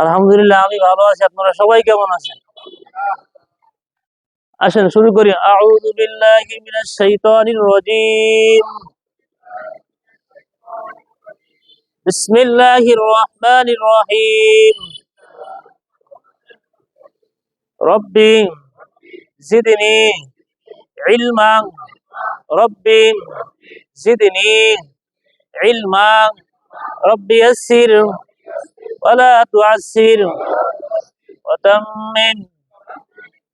আলহামদুলিল্লাহ, আমি ভালো আছি। আপনারা সবাই কেমন আছেন? আসেন শুরু করি। আউযু বিল্লাহি মিনাশ শাইতানির রাজীম। বিসমিল্লাহির রহমানির রহিম। রব্বি জিদনি ইলমান। রব্বি জিদনি ইলমান। রব্বি ইয়াসসির ওয়ালা তুআসসির ওয়া তাম্মিম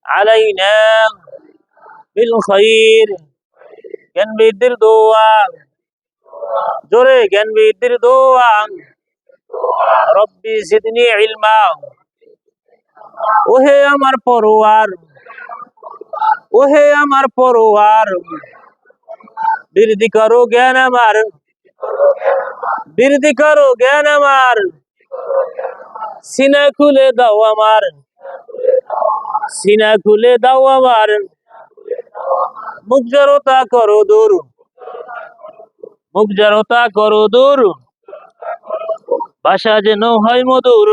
আলাইনা বিল খাইর। জ্ঞান বৃদ্ধির দোয়া, জোরে জ্ঞান বৃদ্ধির দোয়া। রব্বি জিদনি ইলমা। ওহে আমার পরওয়ার, ওহে আমার পরওয়ার, বৃদ্ধি করো জ্ঞান আমার, বৃদ্ধি করো জ্ঞান আমার। সিনা খুলে দাও আমার, সিনা খুলে দাও আমার। মুখ জড়তা করো দূর, মুখ জড়তা করো দূর। ভাষা যেন হয় মধুর।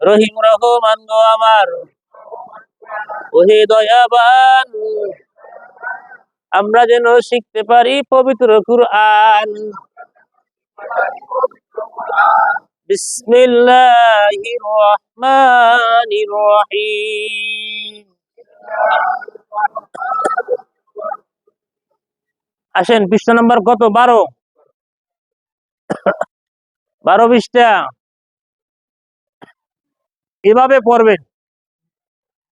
রহিম রহমান গো আমার, ওহে দয়াবান, আমরা যেন শিখতে পারি পবিত্র কুরআন। বিসমিল্লাহির রহমানির রহিম। আসেন পৃষ্ঠা নাম্বার কত? 12। 12 পৃষ্ঠা। এভাবে পড়বেন।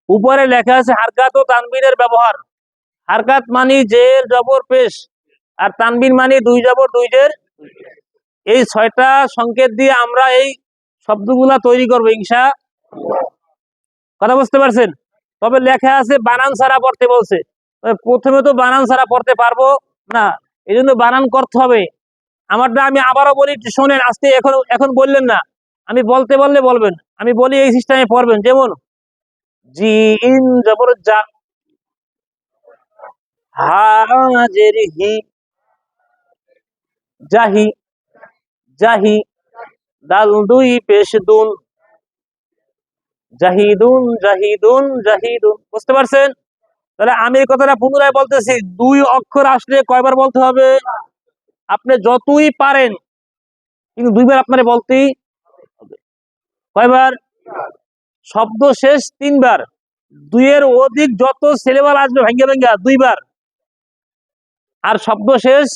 উপরে লেখা আছে হারকাত ও তানবিনের ব্যবহার। হারকাত মানে জের জবর পেশ, আর তানবিন মানে দুই জবর দুই জের। এই 6টা সংকেত দিয়ে আমরা এই শব্দগুলা তৈরি করবো ইনশাআল্লাহ। কথা বুঝতে পারছেন? তবে লেখা আছে বানান ছাড়া পড়তে বলছে। প্রথমে তো বানান ছাড়া পড়তে পারবো না, এই জন্য বানান করতে হবে। আমারটা আমি আবারও বলি, শোনেন। আজকে এখন এখন বললেন না, আমি বলতে বললে বলবেন। আমি বলি এই সিস্টেমে পড়বেন। যেমন জিন জবর জা, হাজের হি, জাহি, জাহি, দাল দুই পেশ দুন, জাহিদুন, জাহিদুন, জাহিদুন। বুঝতে পারছেন? তাহলে আমি এই কথাটা পুনরায় বলতেছি। 2 অক্ষর আসলে কয়বার বলতে হবে? আপনি যতই পারেন, কিন্তু 2 বার আপনারে বলতেই হবে। কয়বার? শব্দ শেষ 3 বার, 2 এর অধিক যত সিলেবাল আসবে ভাঙ্গা ভাঙ্গা 2 বার, আর শব্দ শেষ।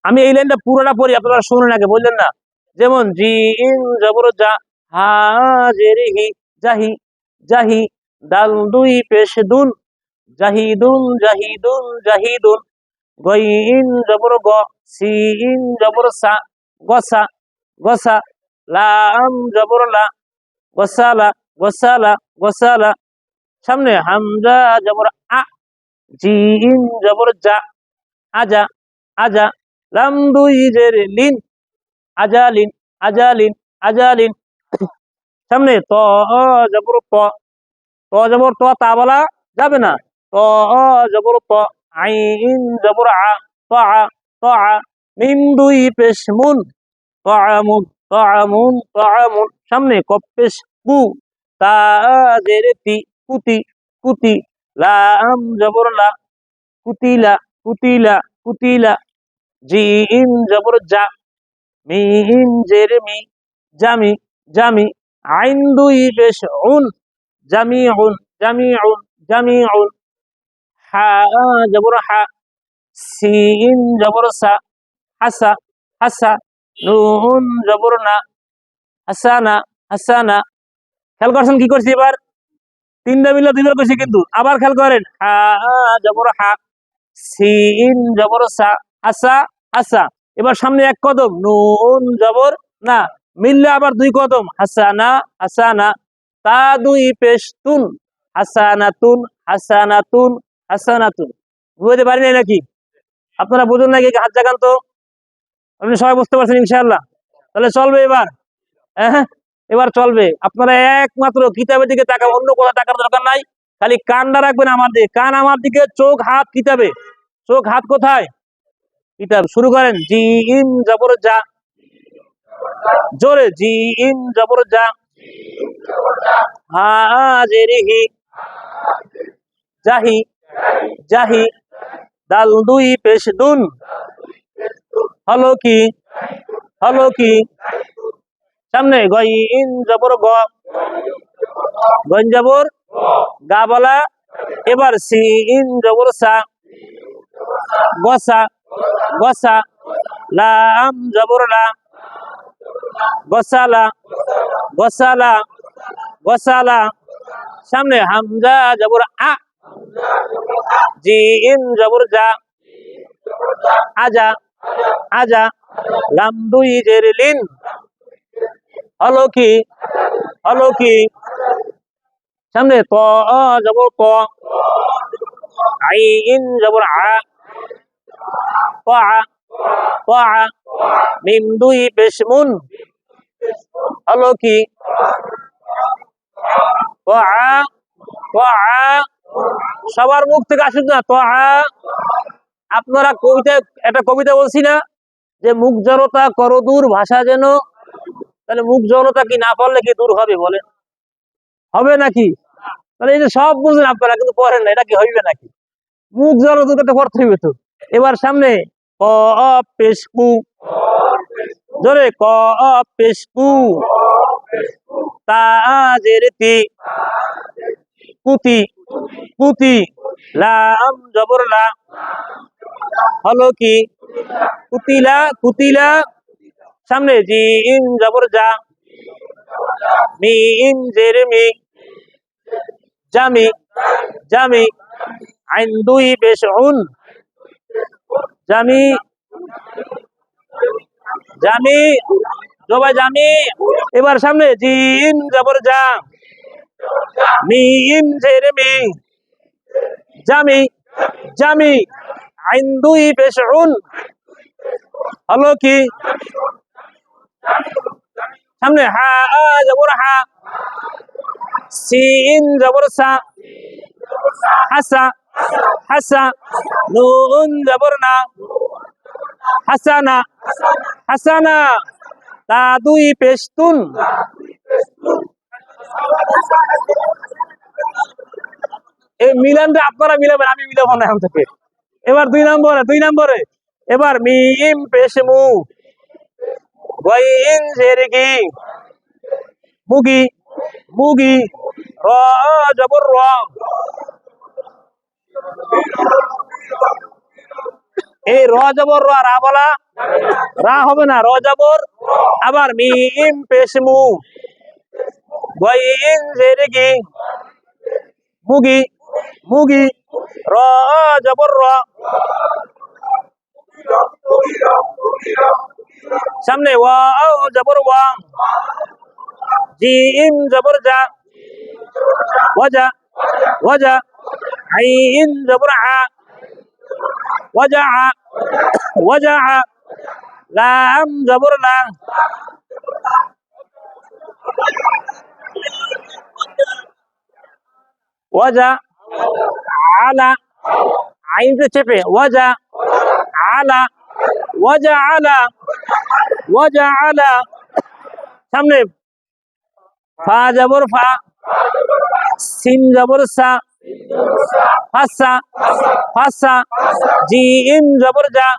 আমি এই লাইনটা পুরোটা পড়ি, আপনারা শুনুন আগে, বললেন না। যেমন জিন জবর জা, হাজের হি, জাহি, জাহি, দাল দুই পেশ দুন, জাহিদুন, জাহিদুন, জাহিদুন। গইন জবর গ, সিন জবর সা, গসা, গসা। লাম জবর লা, গসালা, গসালা, গসালা। সামনে হামজা জবর আ, জিন জবর জা, আজা, আজা। লাম দুই জের লিন, আজালিন, আজালিন, আজালিন। সামনে ত জবর ত, ত জবর ত, তা বলা যাবে না। ত জবর ত, আইন জবর আ, ত আ, ত আ। মিম দুই পেশ মুন, তাআমুন, তাআমুন, তাআমুন। সামনে কফ পেশ কু, তা জের তি, কুতি, কুতি। লাম জবর লা, কুতিলা, কুতিলা, কুতিলা। জিম জবর জা, মিম জের মি, জামি, জামি। আইন দুই পেশ উন, জামিউন, জামিউন, জামিউন। হা জবর হা, সিন জবর সা, হাসা, হাসা। নুন জবর না, হাসানা, হাসানা। খেয়াল করছেন কি করছি এবার? 3টা মিলে 2 বার করছি, কিন্তু আবার খেয়াল করেন। হা জবর হা, সিন জবর সা, হাসা, হাসা। এবার সামনে 1 কদম, নুন জবর না, মিললে আবার 2 কদম, হাসানা, হাসানা। তা দুই পেশ তুন, হাসানাতুন, হাসানাতুন, হাসানাতুন। বুঝতে পারি না নাকি? আপনারা বুঝুন নাকি? হাত জাগান তো। আপনি সবাই বুঝতে পারছেন ইনশাআল্লাহ? তাহলে চলবে এবার। হ্যাঁ, এবার চলবে। আপনারা একমাত্র কিতাবের দিকে তাকাবেন, অন্য কোথাও তাকার দরকার নাই। খালি কানটা রাখবেন আমার দিকে, কান আমার দিকে, চোখ হাত কিতাবে। চোখ হাত কোথায়? কিতাব। শুরু করেন। জিম জবর জা, জোরে জিম জবর জা হাজেরিহি জাহি জাহি দাল দুই পেশ দুন হলো কি সামনে গইন জবর গ গইন জবর গা বলা এবার সিন জবর সা গসা গসা লাম জবর লা গসালা গসালা গসালা সামনে হামজা জবর আ জিম জবর জা আজা আজা লাম দুই জের লিন হলো কি সামনে ত জবর ত আইন জবর আ ত আ মিম দুই পেশ মুন হলো কি ত আ সবার মুখ থেকে আসুক না ত আ আপনারা একটা কবিতা বলছি না যে মুখ জড়তা করদূর ভাষা যেন, তাহলে মুখ জড়তা কি না করলে কি দূর হবে বলে? হবে নাকি? তাহলে এই যে সব বুঝলেন আপনারা কিন্তু পড়েন না, এটা কি হইবে নাকি? মুখ জড়তা করতে হইবে তো। এবার সামনে ক পেশকু জোরে ক পেশকু তাজের তি কুতি কুতি লাম জবর লা হলো কি কুতিলা কুতিলা সামনে জিম জবর জা মিম জের মি জামি জামি আইন দুই পেশ উন জামি জামি জবাই জামি এবার সামনে জিম জবর জা মিম জের মি জামি জামি আইন দুই পেশ উন হলো কি সামনে হা জবর হা সিন জবর সা হাসা হাসা নুন জবর না হাসানা হাসানা তা দুই পেশ তুন এই মিলানটা আপনারা মিলাবেন, আমি মিলাবো না এখন থেকে। এবার দুই নম্বরে এবার মিম পেশ মু গইন জের গি মুগি মুগি র জবর র এই র জবর রা বলা রা হবে না, র জবর আবার মিম পেশ মু গইন জের গি মুগি মুগি র জবর র সামনে ওয়া জবর ওয়া জিম জবর জা ওয়াজা ওয়াজা আইন জবর আ ওয়াজা ওয়াজা লাম জবর লা ওয়াজা আলা আইন চেপে ওয়াজা আলা ওয়াজা আলা সামনে ফা জবর ফা সিন জবর সা ফাসা ফাসা জিম জবর জা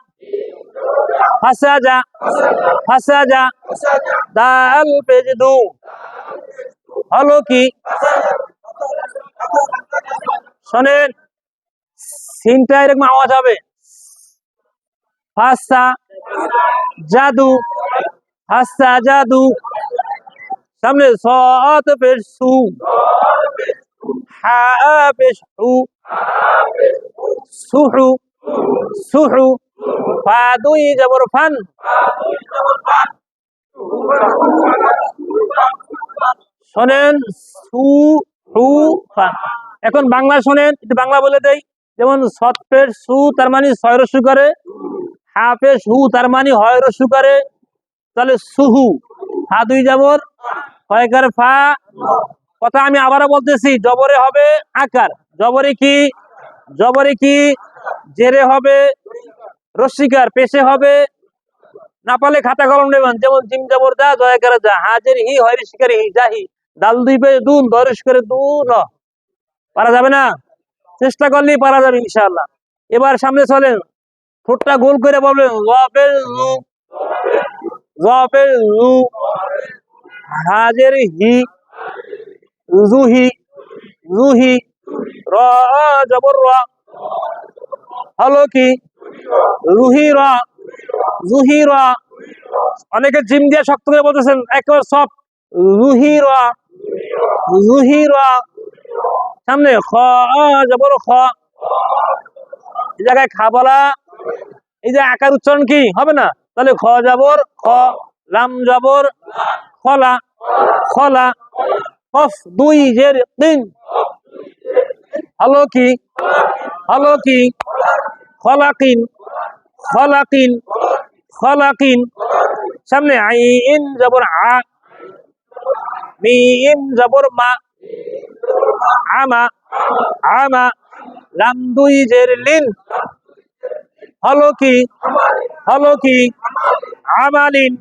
ফাসা যা দাল পেজ দু হলো কি শোনেন সিনটা এরকম আওয়াজ হবে ফাসা জাদু হাসা জাদু সামনে সত পেশ সু হা পেশ হু সুহু সুহু ফা দুই জবর ফান শোনেন সু হু ফান। এখন বাংলা শোনেন, একটু বাংলা বলে দেই। যেমন সৎ পেশ সু তার মানে ছয় রস্যু করে, হা পেশ হু তার মানে হয় রস্যু করে, তাহলে সুহু ফা দুই জবর হয়কার ফা। কথা আমি আবারও বলতেছি, জবরে হবে আকার, জবরে কি জেরে হবে রস্যিকার, পেশে হবে না পারলে খাতা কলম নেবেন, যেমন জিম জবর যা জয় করে যা, হাজির হি হয়রি শিকারি হি জাহি, দাল দুই পে দুন দরিশ করে দু ন। পারা যাবে না? চেষ্টা করলেই পারা যাবে ইনশাআল্লাহ। এবার সামনে চলেন, ঠোঁটটা গোল করে বলবেন ওয়াবেল রু, ওয়াবেল রু, হাজির হি, রুহি, রুহি, র জবর র, হলো কি রুহি র, রুহি র। অনেকে জিম দিয়ে শক্ত করে বলতেছেন, একেবারে সব রুহি র, রুহি র। সামনে খ জবর খ, এই জায়গায় খা বলা, এই যে আকার উচ্চারণ কি হবে না, তাহলে খ জবর খ, লাম জবর খলা, খলা, কফ দুই জের তিন, হলো কি, হলো কি, খলাকিন, খলাকিন, খলাকিন। সামনে আইন জবর আ, মিম জবর মা, আমা, আমা, লাম দুই জের লিন, হলো কি, হলো কি, আমালিন,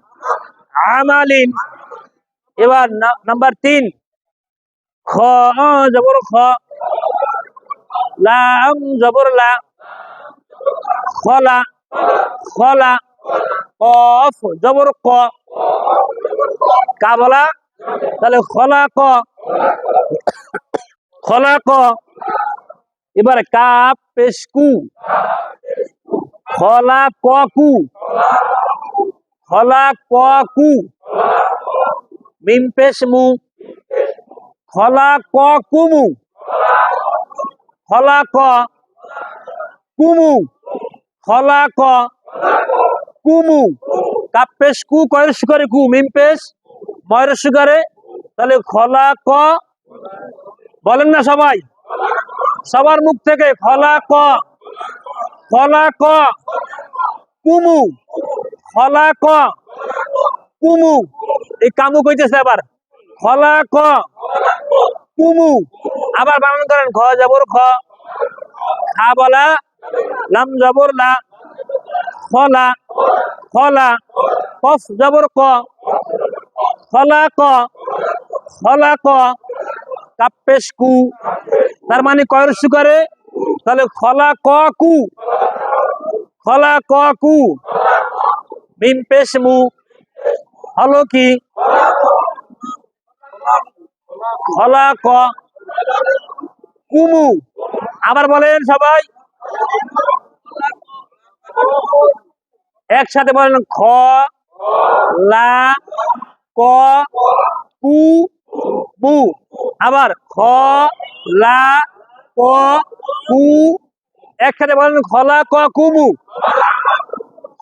আমালিন। এবার নাম্বার 3, খ জবর খ, লাম জবর লা, খলা, খলা, কফ জবর ক, কা বলা, তাহলে খলা ক, খলা ক। এবার কাপ পেশ কু, খলা ক কু, খলা ক কু, মিম পেশ মু, খলা ক কুমু, খলা ক কুমু, খলা ক কুমু। কাপ পেশ কু, কয়ের সুগারে কু, মিম পেশ ময়ের সুগারে, তাহলে খলা ক। বলেন না সবাই, সবার মুখ থেকে খলা ক, খলা ক কুমু, খলা ক কুমু। এই কামু কইতেছে আবার, খলা ক কুমু। আবার বানান করেন, খ জবর খ, খা বলা, লাম জবর লা, খলা, খলা, কফ জবর ক, খলা ক, খলা ক, কাপ পেশ কু, তার মানে কয়ের সুগারে, তাহলে খলা ক কু, খলা ক কু, মিম পেশ মু, হলো কি, খলা ক কুমু। আবার বলেন সবাই একসাথে বলেন, খ লা ক কু মু। আবার খ লা ক কু, একসাথে বলেন, খলা ক কুমু,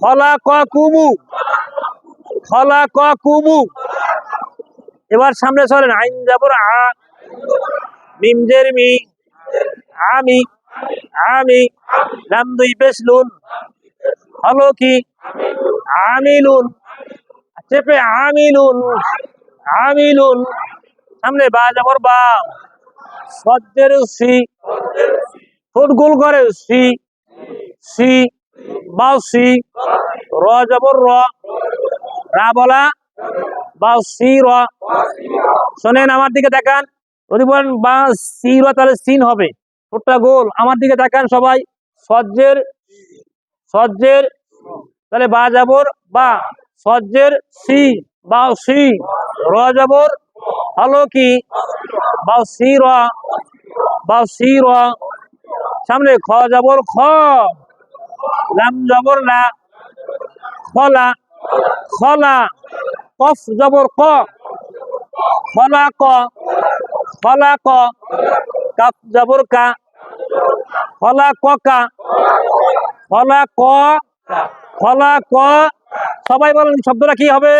খলা ক কুমু, খলা ক কুমু। এবার সামনে চলেন, আইন জবর আ, মিম জের মি, আমি, আমি, লাম দুই পেশ লুন, হলো কি আমিলুন, চেপে আমিলুন, আমিলুন। সামনে বা জবর বা, সজ্জের সি, ঠোঁট গোল করে সি, সি, বাউ সি, র জবর র, রা বলা, বাউ সি র। শোনেন আমার দিকে দেখান, যদি বলেন বা সি র তাহলে সিন হবে, ঠোঁটটা গোল। আমার দিকে দেখান সবাই, সজ্জের, সজ্জের, তাহলে বা জবর বা, সজ্জের সি, বাউ সি, র জবর, হলো কি বাউ সি র, বাউ সি র। সামনে খ জবর খ, লাম জবর লা, খলা, খলা, কফ জবর ক, খলা ক, খলা ক, কাফ জবর কা, খলা ক কা, খলা ক, খলা ক। সবাই বলেন শব্দটা কি হবে,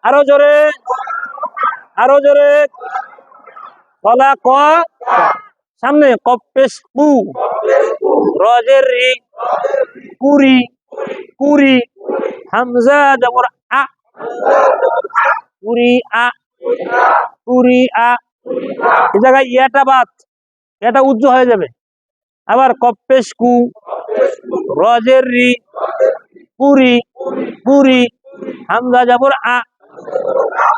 আরো জোরে, আরো জোরে, খলা ক। সামনে কফ পেশ কু, রজের রি, কুরি, কুরি, হামজা জবর আ, কুরি আ, কুরি আ। এই জায়গায় ইয়াটা বাদ, এটা উজ্জ্ব হয়ে যাবে। আবার কফ পেশ কু, রজের রি, পুরি পুরি হামজা জবর আ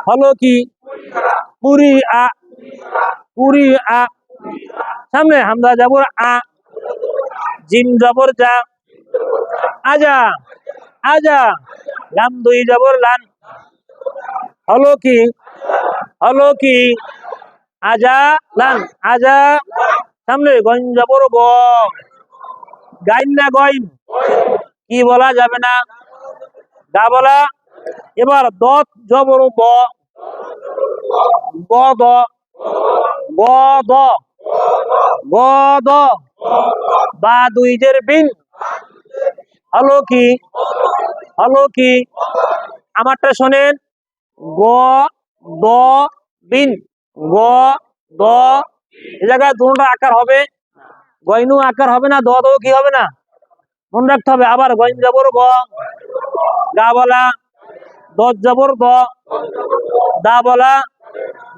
হলো কি পুরি আ পুরি আ সামনে হামজা জবর আ জিম জবর যা আজা আজা লাম দুই জবর লান হলো কি আজা লান আজা সামনে গইন জবর গ গাইন না গইন কি বলা যাবে না গা বলা এবার দত জবর ব গ দ গ দ গ দ বা দুই জের বিন হলো কি আমারটা শোনেন গ দ বিন গ দ এই জায়গায় দুটো আকার হবে গয়নু আকার হবে না দ কি হবে না মনে রাখতে হবে আবার গইন জবর গ গা বলা দত জবর দ দা বলা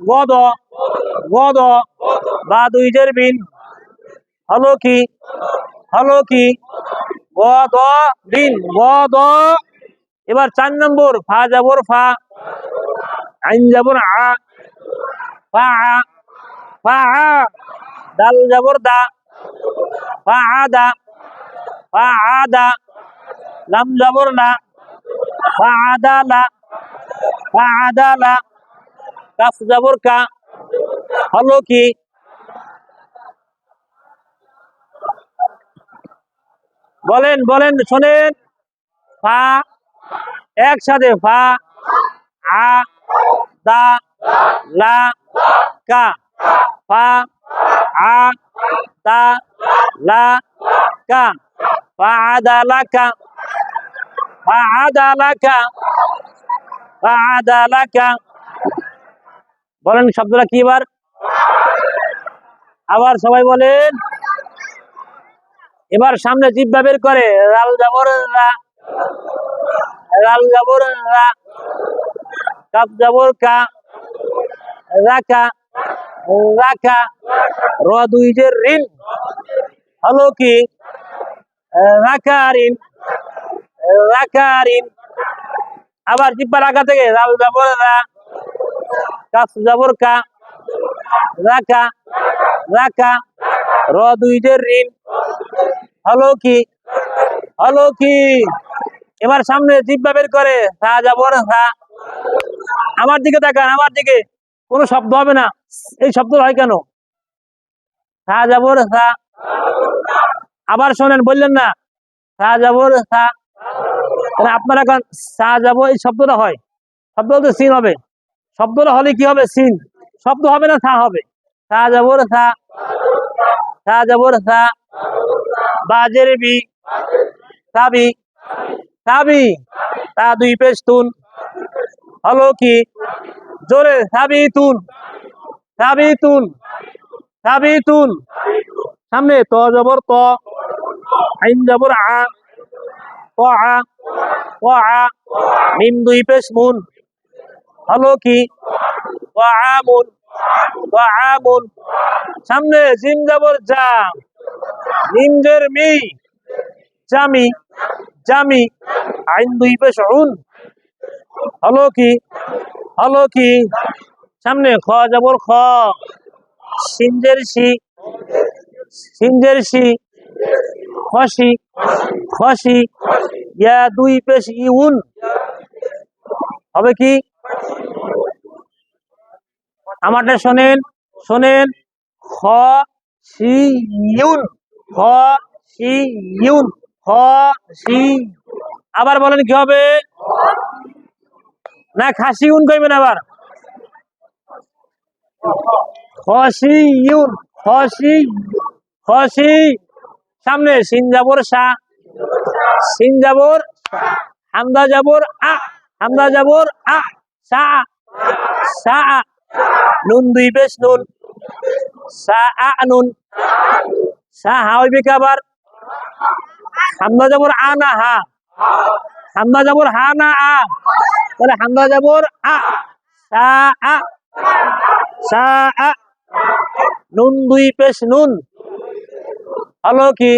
গ দ বা দুই জের বিন হলো কি গ দ বিন গ দ এবার 4 নম্বর ফা জবর ফা আইন জবর আ ফা আ ফা আ দাল জবর দা ফা আ দা লাম জবর লা ফা আদা লা কাফ জবর কা হলো কি বলেন শোনেন ফা একসাথে ফা আ দা লা কা ফা আ দা লা কা ফা আদা লা কা ফা আদা লা কা ফা আদা লা কা বলেন শব্দটা কি আবার সবাই বলেন এবার সামনে জিহ্বা বের করে লাল জবর রা কাফ জবর কা রাকা র দুই জের রিন হলো কি রাকারিন আবার জিহ্বার আগা থেকে লাল জবর রা কাফ জবর কা রাকা র দুই জের রিন হলো কি এবার সামনে জিহ্বা বের করে সা জবর সা আমার দিকে তাকান আমার দিকে কোনো শব্দ হবে না এই শব্দ হয় কেন সা জবর সা আবার শোনেন বললেন না সা জবর সা আপনারা এখন সা যাব এই শব্দটা হয় শব্দ বলতে সিন হবে শব্দটা হলে কি হবে সিন শব্দ হবে না সা হবে সা জবর সা বাজের বি সাবি তা দুই পেশ তুন হলো কি জোরে সাবিতুন সামনে ত জবর ত আইন জবর আ ক আ মিম দুই পেশ মুন হলো কি আমুন সামনে জিম জবর যা মিম জের মি জামি আইন দুই পেশ উন হলো কি সামনে খ জবর খ সিনজের সি খসি ইয়া দুই পেশ ইউন হবে কি আমারটা শোনেন খ সি ইউন আবার বলেন কি হবে না খাসি উন কইবেন আবার খসি সামনে সিন জবর হামজা জবর আ সা নুন দুই পেশ নুন নুন সা হইবে কি আবার হামজা জবর আ না হা হামজা জবর হা না আ তাহলে হামজা জবর আ সা নুন দুই পেশ নুন হলো কি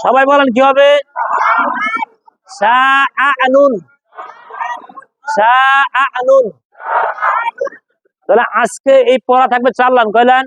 সবাই বলেন কি হবে? সাআনুন, সাআনুন। তাহলে আজকে এই পড়া থাকবে 4 লাইন, কয় লাইন?